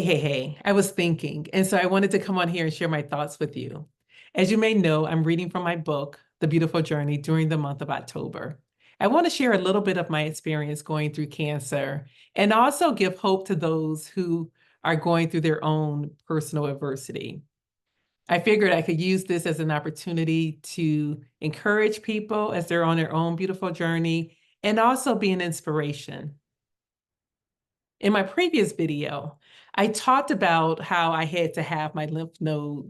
Hey. I was thinking, and so I wanted to come on here and share my thoughts with you. As you may know, I'm reading from my book, The Beautiful Journey, during the month of October. I want to share a little bit of my experience going through cancer and also give hope to those who are going through their own personal adversity. I figured I could use this as an opportunity to encourage people as they're on their own beautiful journey and also be an inspiration. In my previous video, I talked about how I had to have my lymph nodes.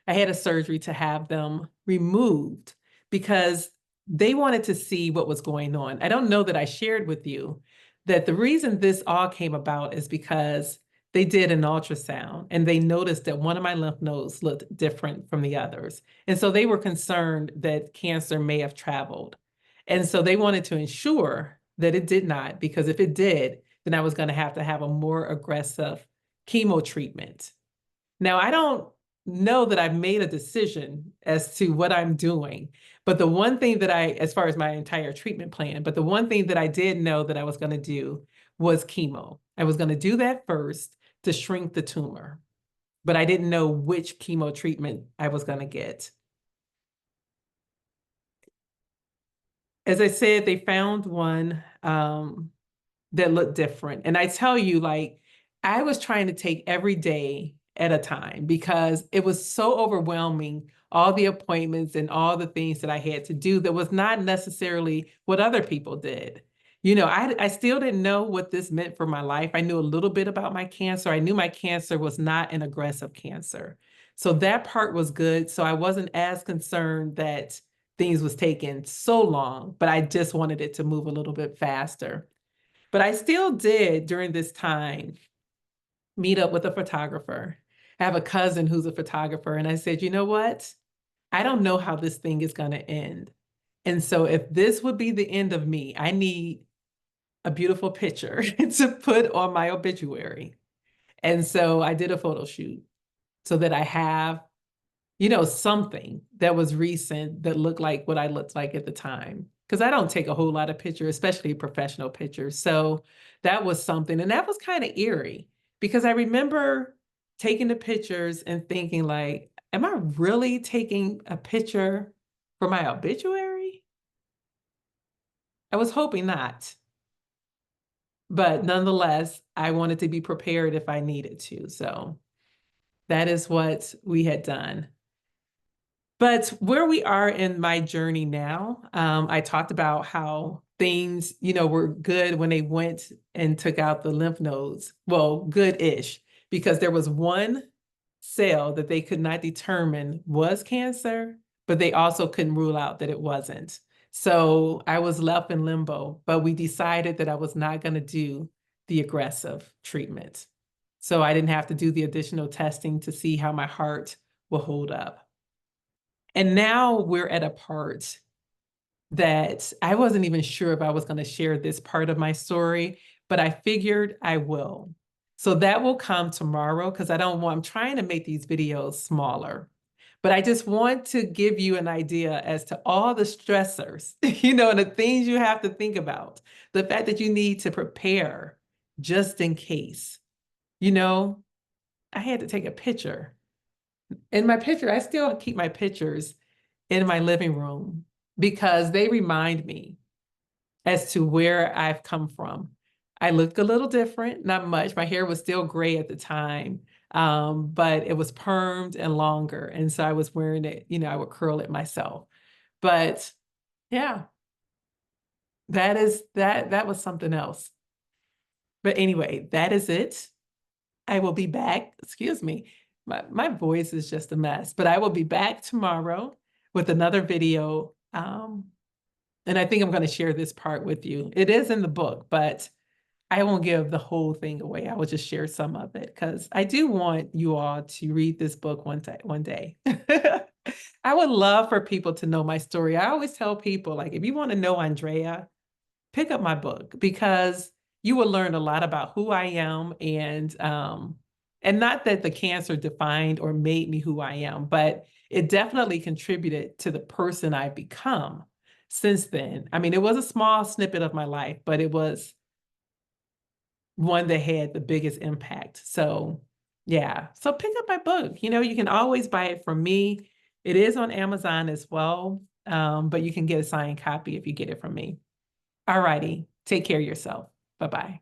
I had a surgery to have them removed because they wanted to see what was going on. I don't know that I shared with you that the reason this all came about is because they did an ultrasound and they noticed that one of my lymph nodes looked different from the others. And so they were concerned that cancer may have traveled. And so they wanted to ensure that it did not, because if it did, then I was going to have a more aggressive chemo treatment. Now, I don't know that I've made a decision as to what I'm doing, but the one thing that as far as my entire treatment plan, but the one thing that I did know that I was going to do was chemo. I was going to do that first to shrink the tumor, but I didn't know which chemo treatment I was going to get. As I said, they found one that looked different. And I tell you, like, I was trying to take every day at a time because it was so overwhelming, all the appointments and all the things that I had to do that was not necessarily what other people did. I still didn't know what this meant for my life. I knew a little bit about my cancer. I knew my cancer was not an aggressive cancer. So that part was good. So I wasn't as concerned that things was taking so long, but I just wanted it to move a little bit faster. But I still did during this time meet up with a photographer. I have a cousin who's a photographer, and I said, you know what? I don't know how this thing is going to end. And so if this would be the end of me, I need a beautiful picture to put on my obituary. And so I did a photo shoot so that I have, something that was recent that looked like what I looked like at the time. Because I don't take a whole lot of pictures, especially professional pictures. So that was something. And that was kind of eerie because I remember taking the pictures and thinking, like, am I really taking a picture for my obituary? I was hoping not. But nonetheless, I wanted to be prepared if I needed to. So that is what we had done. But where we are in my journey now, I talked about how things, were good when they went and took out the lymph nodes. Well, good-ish, because there was one cell that they could not determine was cancer, but they also couldn't rule out that it wasn't. So I was left in limbo, but we decided that I was not going to do the aggressive treatment. So I didn't have to do the additional testing to see how my heart will hold up. And now we're at a part that I wasn't even sure if I was going to share this part of my story, but I figured I will. So that will come tomorrow because I'm trying to make these videos smaller. But I just want to give you an idea as to all the stressors, and the things you have to think about. The fact that you need to prepare just in case. I had to take a picture. In my picture, I still keep my pictures in my living room because they remind me as to where I've come from. I looked a little different, not much. My hair was still gray at the time, but it was permed and longer. And so I was wearing it, I would curl it myself. But yeah, that was something else. But anyway, that is it. I will be back. Excuse me. My voice is just a mess, but I will be back tomorrow with another video. And I think I'm going to share this part with you. It is in the book, but I won't give the whole thing away. I will just share some of it because I do want you all to read this book one day. I would love for people to know my story. I always tell people, like, if you want to know Andrea, pick up my book because you will learn a lot about who I am and not that the cancer defined or made me who I am, but it definitely contributed to the person I've become since then. I mean, it was a small snippet of my life, but it was one that had the biggest impact. So Yeah. So pick up my book. You can always buy it from me. It is on Amazon as well. But you can get a signed copy if you get it from me. All righty. Take care of yourself. Bye-bye.